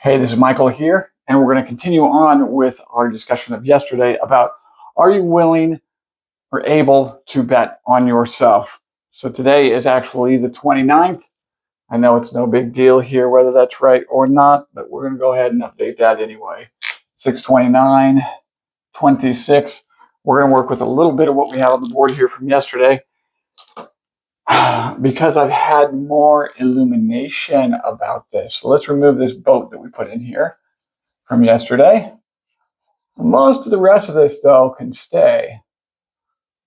Hey, this is Michael here, and we're going to continue on with our discussion of yesterday about are you willing or able to bet on yourself? So today is actually the 29th. I know it's no big deal here whether that's right or not, but we're going to go ahead and update that anyway. 629, 26. We're going to work with a little bit of what we have on the board here from yesterday because I've had more illumination about this. So let's remove this boat that we put in here from yesterday. Most of the rest of this, though, can stay,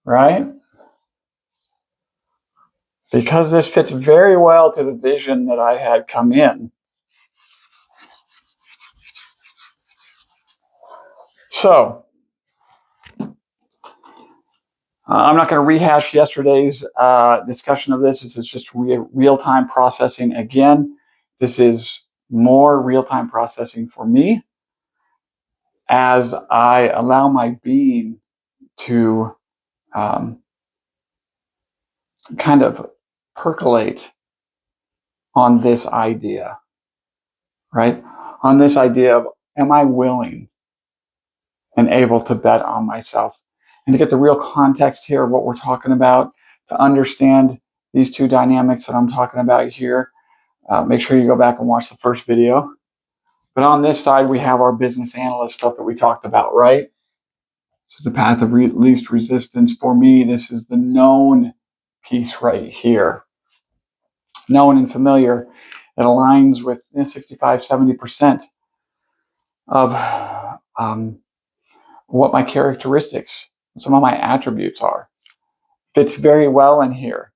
right? Because this fits very well to the vision that I had come in. So, I'm not going to rehash yesterday's discussion of this. This is just real-time processing again. This is more real-time processing for me as I allow my being to kind of percolate on this idea, right? On this idea of, am I willing and able to bet on myself? And to get the real context here of what we're talking about, to understand these two dynamics that I'm talking about here, make sure you go back and watch the first video. But on this side, we have our business analyst stuff that we talked about, right? This is the path of least resistance for me. This is the known piece right here. Known and familiar. It aligns with 65, 70% of what my characteristics, some of my attributes are. Fits very well in here.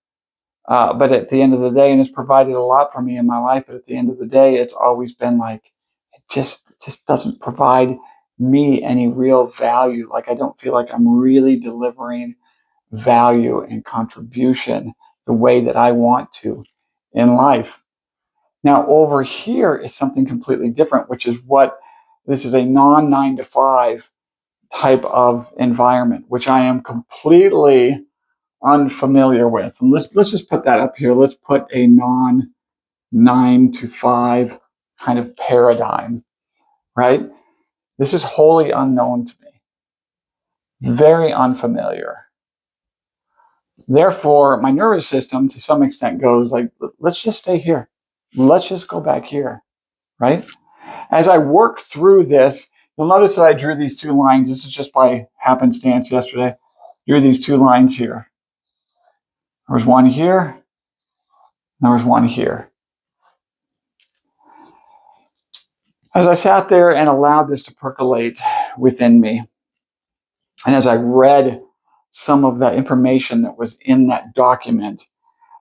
But at the end of the day, and it's provided a lot for me in my life, but at the end of the day, it's always been like, it just doesn't provide me any real value. Like I don't feel like I'm really delivering value and contribution the way that I want to in life. Now over here is something completely different, which is what this is a non 9 to 5 type of environment, which I am completely unfamiliar with. And let's just put that up here. Let's put a non 9 to 5 kind of paradigm, right? This is wholly unknown to me, very unfamiliar. Therefore, my nervous system to some extent goes like, let's just stay here. Let's just go back here, right? As I work through this, you'll notice that I drew these two lines. This is just by happenstance yesterday. Drew these two lines here. There was one here. There was one here. As I sat there and allowed this to percolate within me, and as I read some of the information that was in that document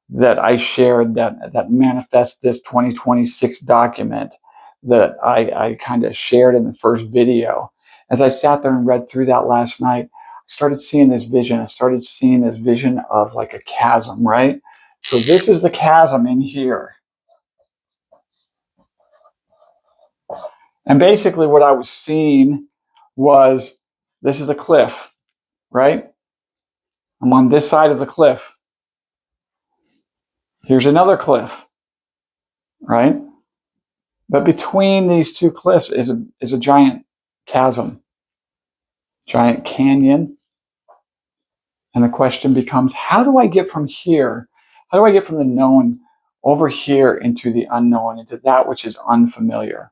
that I shared, that Manifest This 2026 document that I kind of shared in the first video, as I sat there and read through that last night, I started seeing this vision. I started seeing this vision of like a chasm, right? So this is the chasm in here. And basically what I was seeing was this is a cliff, right? I'm on this side of the cliff. Here's another cliff, right? But between these two cliffs is a giant chasm, giant canyon. And the question becomes, how do I get from here? How do I get from the known over here into the unknown, into that which is unfamiliar?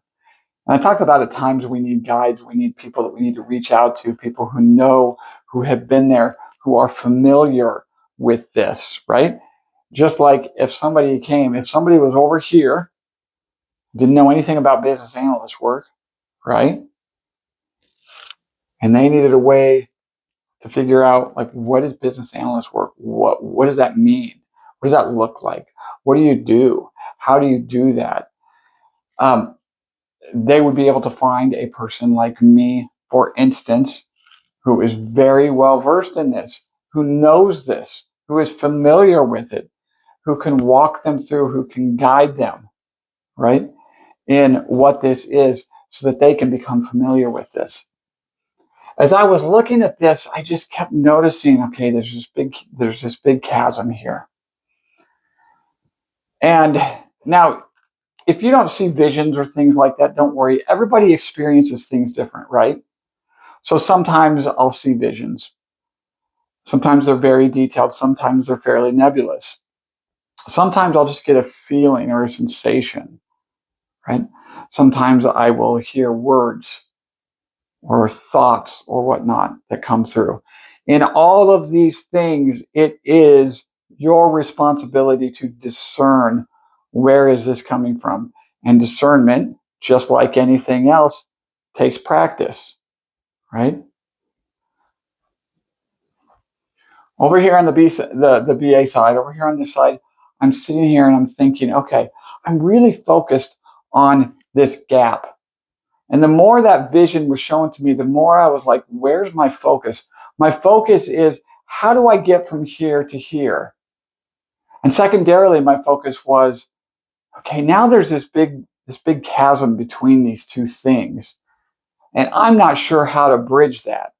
And I talked about at times we need guides, we need people that we need to reach out to, people who know, who have been there, who are familiar with this, right? Just like if somebody was over here, didn't know anything about business analyst work, right? And they needed a way to figure out, like, what is business analyst work? What does that mean? What does that look like? What do you do? How do you do that? They would be able to find a person like me, for instance, who is very well versed in this, who knows this, who is familiar with it, who can walk them through, who can guide them, right, in what this is so that they can become familiar with this. As I was looking at this, I just kept noticing, okay, there's this big chasm here. And now if you don't see visions or things like that, don't worry. Everybody experiences things different, right? So sometimes I'll see visions. Sometimes they're very detailed. Sometimes they're fairly nebulous. Sometimes I'll just get a feeling or a sensation, right? Sometimes I will hear words or thoughts or whatnot that come through. In all of these things, it is your responsibility to discern where is this coming from. And discernment, just like anything else, takes practice, right? Over here on the BA side, over here on this side, I'm sitting here and I'm thinking, okay, I'm really focused on this gap. And the more that vision was shown to me, the more I was like, where's my focus? My focus is, how do I get from here to here? And secondarily, my focus was, okay, now there's this big chasm between these two things. And I'm not sure how to bridge that.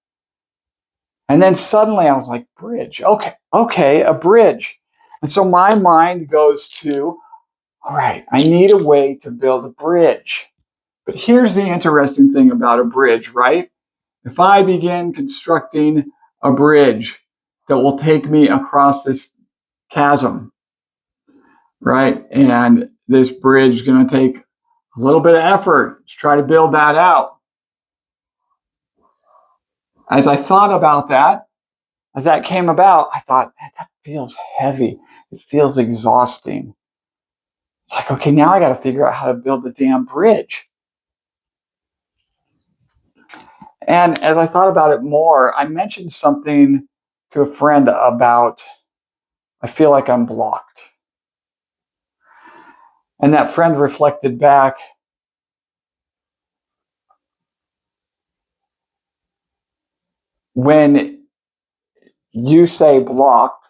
And then suddenly I was like, bridge. Okay, a bridge. And so my mind goes to, all right, I need a way to build a bridge. But here's the interesting thing about a bridge, right? If I begin constructing a bridge that will take me across this chasm, right? And this bridge is going to take a little bit of effort to try to build that out. As I thought about that, as that came about, I thought, man, that feels heavy. It feels exhausting. It's like, okay, now I got to figure out how to build the damn bridge. And as I thought about it more, I mentioned something to a friend about, I feel like I'm blocked. And that friend reflected back, when you say blocked,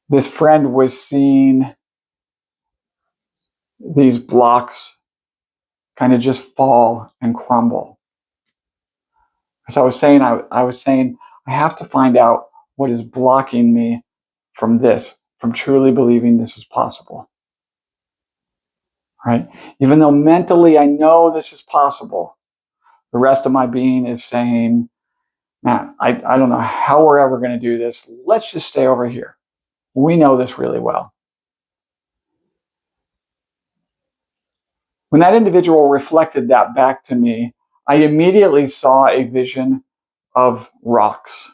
this friend was seeing these blocks kind of just fall and crumble. As I was saying, I have to find out what is blocking me from this, from truly believing this is possible. Right? Even though mentally I know this is possible, the rest of my being is saying, man, I don't know how we're ever going to do this. Let's just stay over here. We know this really well. When that individual reflected that back to me, I immediately saw a vision of rocks.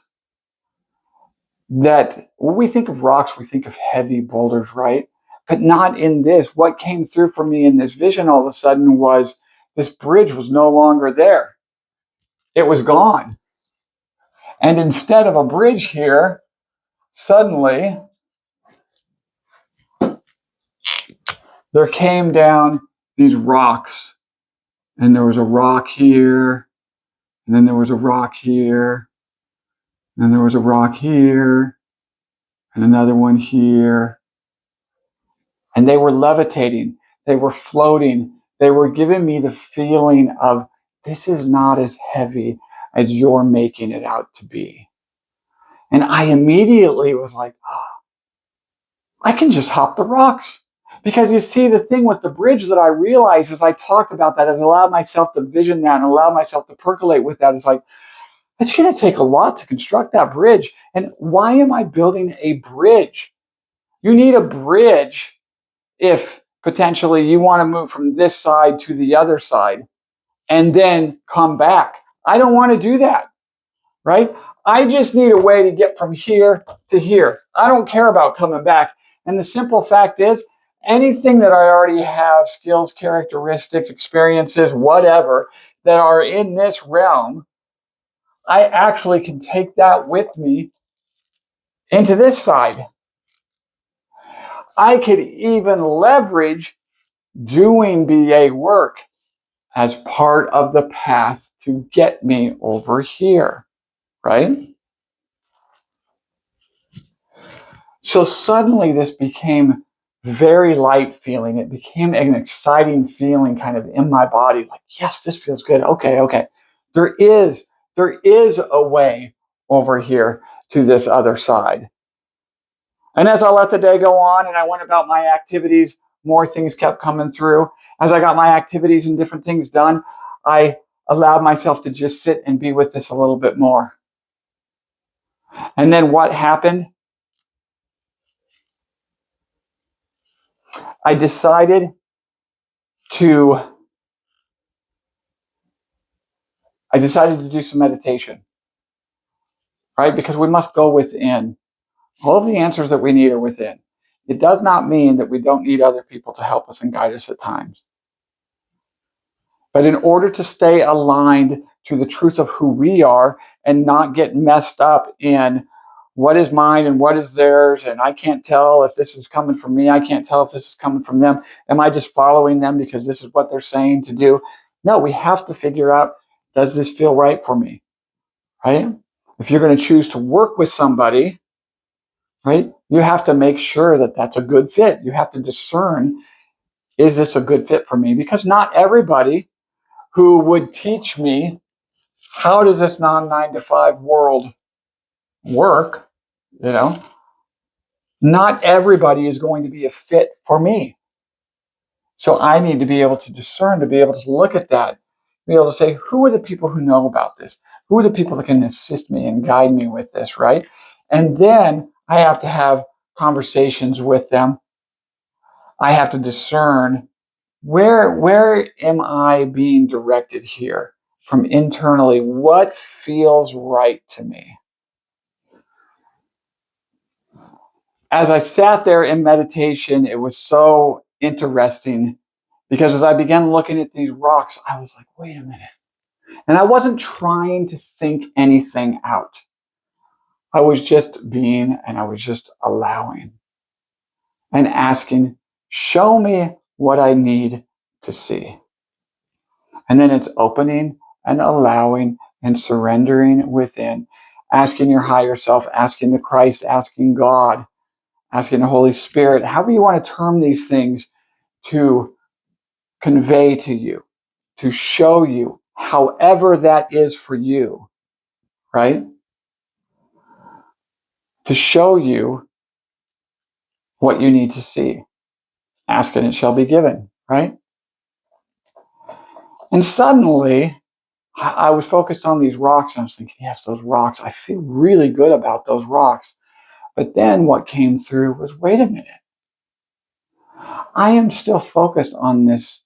That when we think of rocks, we think of heavy boulders, right? But not in this. What came through for me in this vision all of a sudden was this bridge was no longer there. It was gone. And instead of a bridge here, suddenly there came down these rocks. And there was a rock here, and then there was a rock here, and then there was a rock here, and another one here. And they were levitating, they were floating, they were giving me the feeling of, this is not as heavy as you're making it out to be. And I immediately was like, oh, I can just hop the rocks. Because you see, the thing with the bridge that I realized as I talked about that, as I allowed myself to vision that and allow myself to percolate with that, is like, it's going to take a lot to construct that bridge. And why am I building a bridge? You need a bridge if potentially you want to move from this side to the other side and then come back. I don't want to do that, right? I just need a way to get from here to here. I don't care about coming back. And the simple fact is, anything that I already have, skills, characteristics, experiences, whatever, that are in this realm, I actually can take that with me into this side. I could even leverage doing BA work as part of the path to get me over here, right? So suddenly this became very light feeling. It became an exciting feeling kind of in my body, like, yes, this feels good. Okay. There is a way over here to this other side. And as I let the day go on and I went about my activities, more things kept coming through. As I got my activities and different things done, I allowed myself to just sit and be with this a little bit more. And then what happened? I decided to do some meditation, right? Because we must go within. All of the answers that we need are within. It does not mean that we don't need other people to help us and guide us at times. But in order to stay aligned to the truth of who we are and not get messed up in what is mine and what is theirs, and I can't tell if this is coming from me, I can't tell if this is coming from them. Am I just following them because this is what they're saying to do? No, we have to figure out, does this feel right for me? Right? If you're going to choose to work with somebody, right, you have to make sure that that's a good fit. You have to discern, is this a good fit for me? Because not everybody who would teach me how does this non-9 to 5 world work, not everybody is going to be a fit for me. So I need to be able to discern, to be able to look at that, be able to say, who are the people who know about this? Who are the people that can assist me and guide me with this, right? And then I have to have conversations with them. I have to discern, where am I being directed here from internally? What feels right to me? As I sat there in meditation, it was so interesting because as I began looking at these rocks, I was like, wait a minute. And I wasn't trying to think anything out. I was just being, and I was just allowing and asking, show me what I need to see. And then it's opening and allowing and surrendering within, asking your higher self, asking the Christ, asking God, asking the Holy Spirit, however you want to term these things, to convey to you, to show you, however that is for you, right? To show you what you need to see. Ask and it shall be given, right? And suddenly, I was focused on these rocks and I was thinking, yes, those rocks, I feel really good about those rocks. But then what came through was, wait a minute. I am still focused on this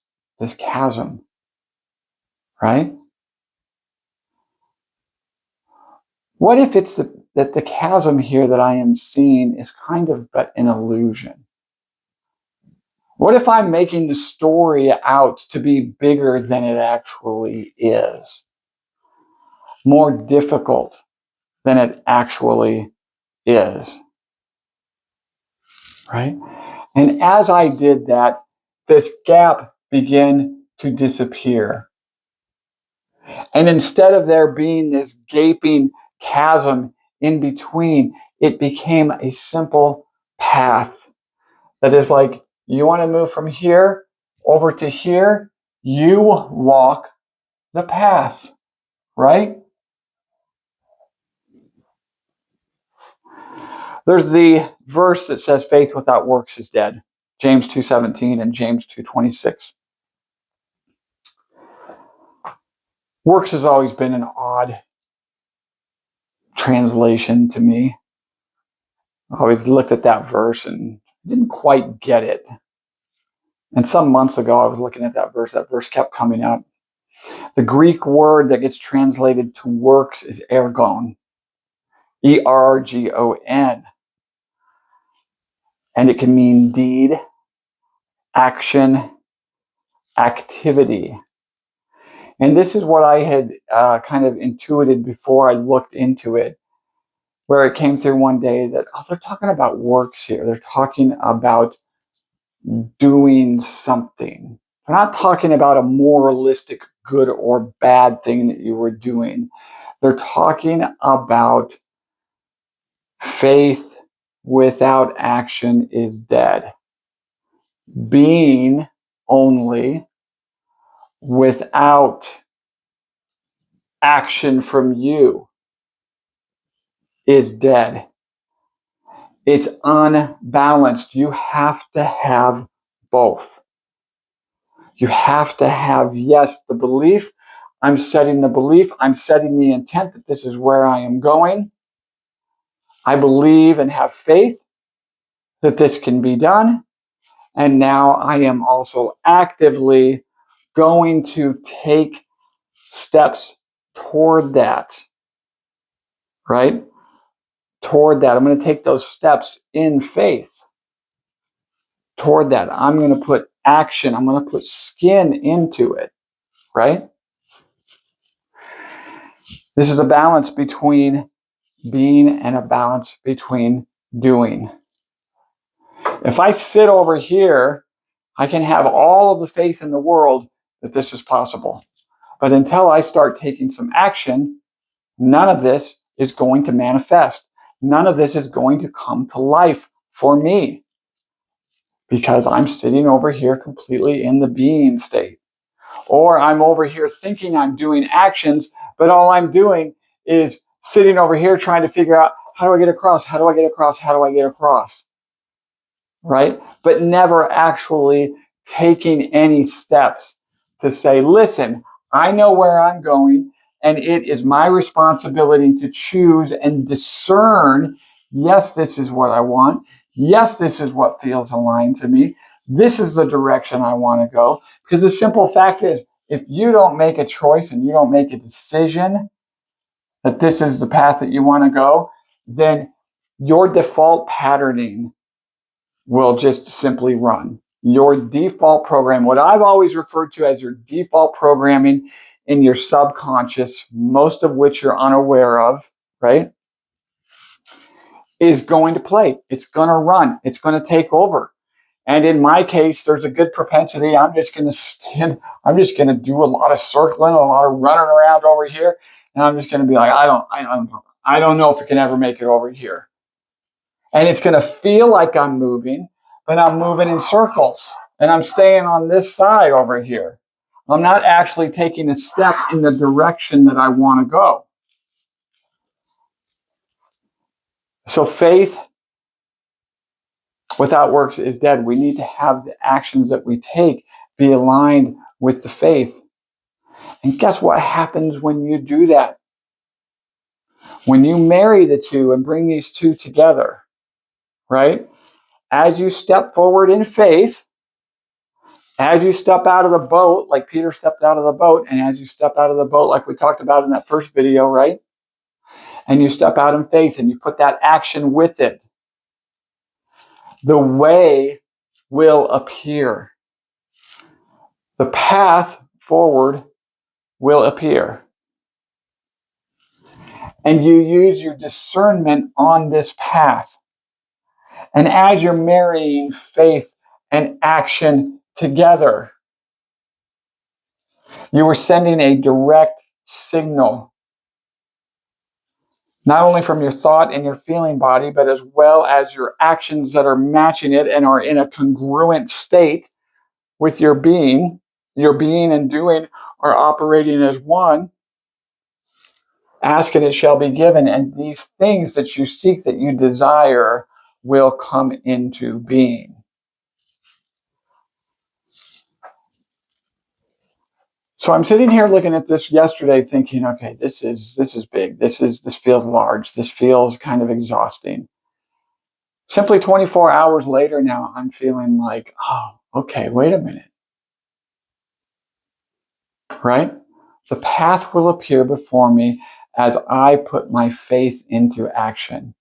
chasm, right? What if it's that the chasm here that I am seeing is kind of but an illusion? What if I'm making the story out to be bigger than it actually is? More difficult than it actually is, right? And as I did that, this gap began to disappear. And instead of there being this gaping chasm in between, it became a simple path that is like, you want to move from here over to here, you walk the path, right? There's the verse that says faith without works is dead. James 2:17 and James 2:26. Works has always been an odd translation to me. I always looked at that verse and didn't quite get it. And some months ago, I was looking at that verse. That verse kept coming up. The Greek word that gets translated to works is ergon, ERGON. And it can mean deed, action, activity. And this is what I had kind of intuited before I looked into it, where it came through one day that, oh, they're talking about works here. They're talking about doing something. They're not talking about a moralistic good or bad thing that you were doing. They're talking about faith without action is dead. Being only without action from you is dead. It's unbalanced. You have to have both. You have to have, yes, the belief. I'm setting the belief. I'm setting the intent that this is where I am going. I believe and have faith that this can be done. And now I am also actively going to take steps toward that, right? Toward that. I'm going to take those steps in faith toward that. I'm going to put action. I'm going to put skin into it, right? This is a balance between being and a balance between doing. If I sit over here, I can have all of the faith in the world that this is possible. But until I start taking some action, none of this is going to manifest. None of this is going to come to life for me because I'm sitting over here completely in the being state. Or I'm over here thinking I'm doing actions, but all I'm doing is sitting over here trying to figure out, how do I get across? How do I get across? How do I get across? Right? But never actually taking any steps to say, listen, I know where I'm going, and it is my responsibility to choose and discern, yes, this is what I want. Yes, this is what feels aligned to me. This is the direction I want to go. Because the simple fact is, if you don't make a choice and you don't make a decision that this is the path that you want to go, then your default patterning will just simply run. Your default program, what I've always referred to as your default programming in your subconscious, most of which you're unaware of, right, is going to play. It's going to run. It's going to take over. And in my case, there's a good propensity. I'm just going to do a lot of circling, a lot of running around over here, and I'm just going to be like, I don't know if it can ever make it over here. And it's going to feel like I'm moving, but I'm moving in circles, and I'm staying on this side over here. I'm not actually taking a step in the direction that I want to go. So faith without works is dead. We need to have the actions that we take be aligned with the faith. And guess what happens when you do that? When you marry the two and bring these two together, right? As you step forward in faith, as you step out of the boat, like Peter stepped out of the boat, and as you step out of the boat, like we talked about in that first video, right? And you step out in faith and you put that action with it, the way will appear. The path forward will appear. And you use your discernment on this path. And as you're marrying faith and action together, you are sending a direct signal, not only from your thought and your feeling body, but as well as your actions that are matching it and are in a congruent state with your being. Your being and doing are operating as one. Ask and it shall be given. And these things that you seek, that you desire, will come into being. So I'm sitting here looking at this yesterday thinking, okay, this is big. This feels large. This feels kind of exhausting. Simply 24 hours later now, I'm feeling like, oh, okay, wait a minute. Right? The path will appear before me as I put my faith into action.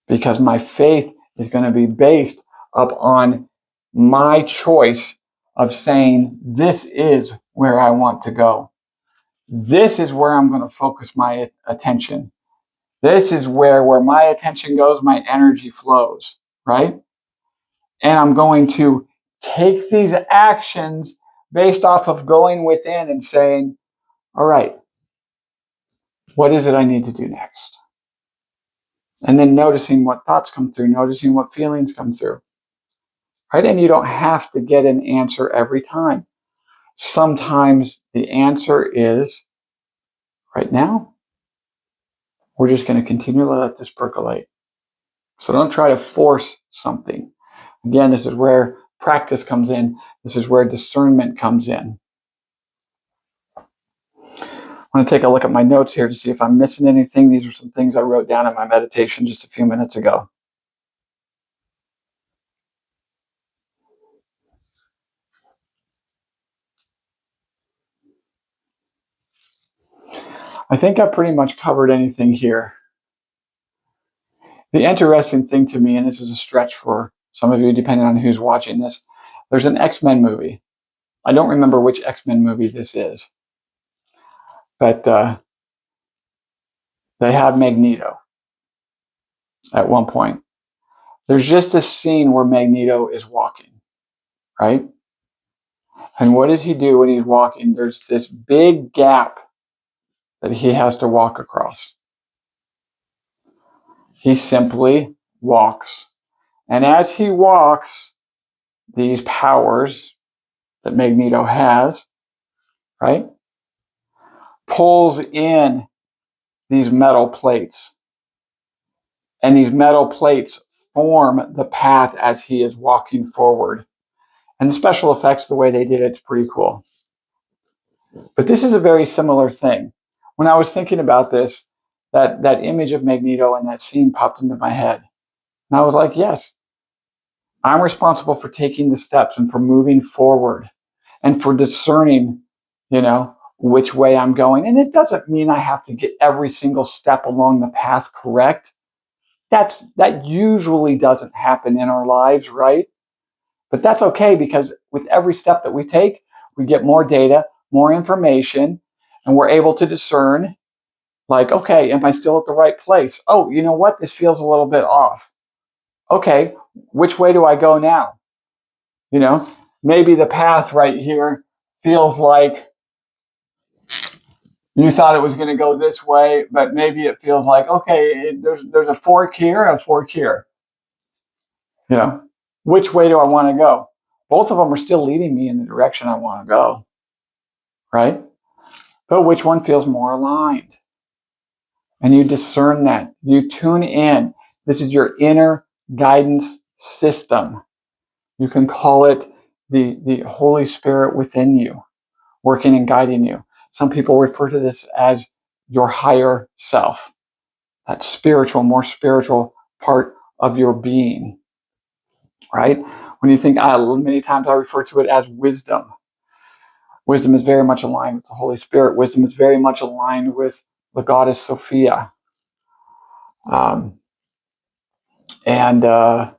Because my faith is going to be based upon my choice of saying, this is where I want to go. This is where I'm going to focus my attention. This is where my attention goes, my energy flows, right? And I'm going to take these actions based off of going within and saying, all right, what is it I need to do next? And then noticing what thoughts come through, noticing what feelings come through, right? And you don't have to get an answer every time. Sometimes the answer is right now. We're just going to continue to let this percolate. So don't try to force something. Again, this is where practice comes in. This is where discernment comes in. I'm going to take a look at my notes here to see if I'm missing anything. These are some things I wrote down in my meditation just a few minutes ago. I think I pretty much covered anything here. The interesting thing to me, and this is a stretch for some of you depending on who's watching this, there's an X-Men movie. I don't remember which X-Men movie this is, but they have Magneto at one point. There's just this scene where Magneto is walking, right? And what does he do when he's walking? There's this big gap that he has to walk across. He simply walks. And as he walks, these powers that Magneto has, right, pulls in these metal plates. And these metal plates form the path as he is walking forward. And the special effects, the way they did it's pretty cool. But this is a very similar thing. When I was thinking about this, that image of Magneto and that scene popped into my head. And I was like, yes, I'm responsible for taking the steps and for moving forward and for discerning, which way I'm going. And it doesn't mean I have to get every single step along the path correct. That usually doesn't happen in our lives, right? But that's okay, because with every step that we take, we get more data, more information, and we're able to discern, like, okay, am I still at the right place? Oh, you know what? This feels a little bit off. Okay, which way do I go now? Maybe the path right here feels like you thought it was going to go this way, but maybe it feels like, okay, there's a fork here and a fork here. Which way do I want to go? Both of them are still leading me in the direction I want to go, right? But which one feels more aligned? And you discern that. You tune in. This is your inner guidance system. You can call it the Holy Spirit within you, working and guiding you. Some people refer to this as your higher self, that spiritual, more spiritual part of your being, right? When you think, many times I refer to it as wisdom. Wisdom is very much aligned with the Holy Spirit. Wisdom is very much aligned with the goddess Sophia. And I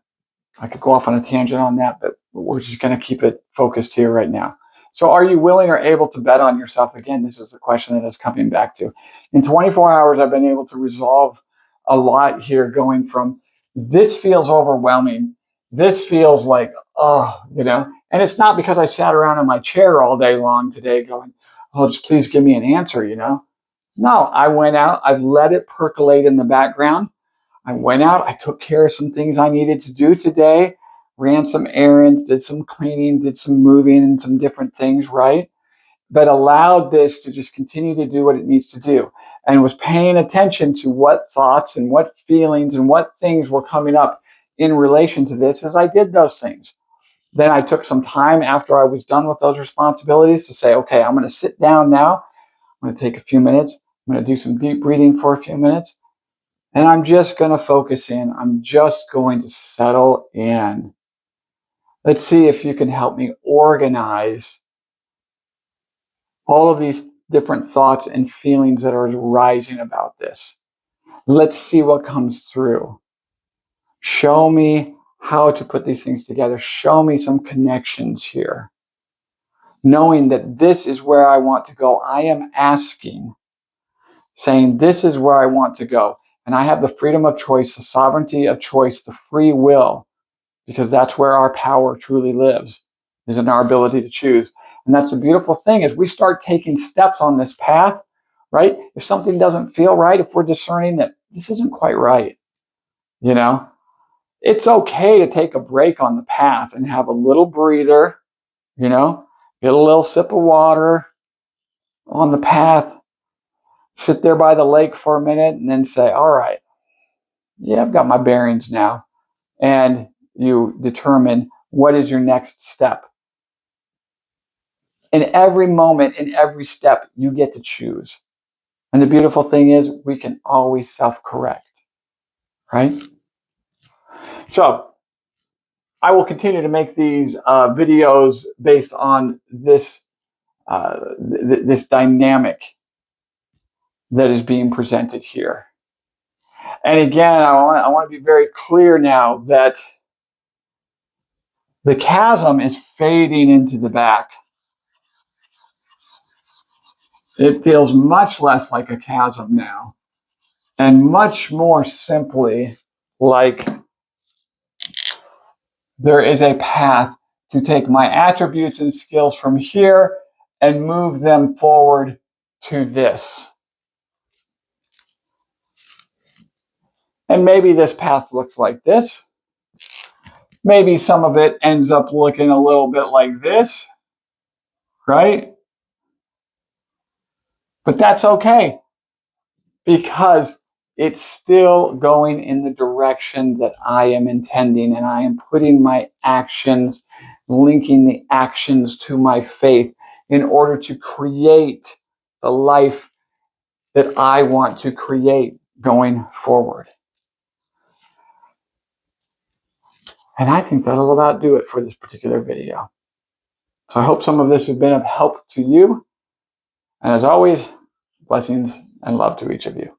could go off on a tangent on that, but we're just going to keep it focused here right now. So are you willing or able to bet on yourself? Again, this is the question that is coming back to. In 24 hours, I've been able to resolve a lot here, going from this feels overwhelming. This feels like, and it's not because I sat around in my chair all day long today going, oh, just please give me an answer, No, I went out, I've let it percolate in the background. I went out, I took care of some things I needed to do today, ran some errands, did some cleaning, did some moving and some different things, right? But allowed this to just continue to do what it needs to do, and was paying attention to what thoughts and what feelings and what things were coming up in relation to this as I did those things. Then I took some time after I was done with those responsibilities to say, okay, I'm going to sit down now. I'm going to take a few minutes. I'm going to do some deep breathing for a few minutes. And I'm just going to focus in. I'm just going to settle in. Let's see if you can help me organize all of these different thoughts and feelings that are rising about this. Let's see what comes through. Show me how to put these things together. Show me some connections here. Knowing that this is where I want to go, I am asking, saying this is where I want to go. And I have the freedom of choice, the sovereignty of choice, the free will, because that's where our power truly lives, is in our ability to choose. And that's the beautiful thing, is we start taking steps on this path, right? If something doesn't feel right, if we're discerning that this isn't quite right, it's okay to take a break on the path and have a little breather, get a little sip of water on the path, sit there by the lake for a minute, and then say, all right, yeah, I've got my bearings now. And you determine What is your next step? In every moment, in every step, you get to choose. And the beautiful thing is we can always self-correct, right? So I will continue to make these videos based on this this dynamic that is being presented here. And again, I want to be very clear now that the chasm is fading into the back. It feels much less like a chasm now, and much more simply like there is a path to take my attributes and skills from here and move them forward to this. And maybe this path looks like this. Maybe some of it ends up looking a little bit like this, right? But that's okay because it's still going in the direction that I am intending, and I am putting my actions, linking the actions to my faith in order to create the life that I want to create going forward. And I think that'll about do it for this particular video. So I hope some of this has been of help to you. And as always, blessings and love to each of you.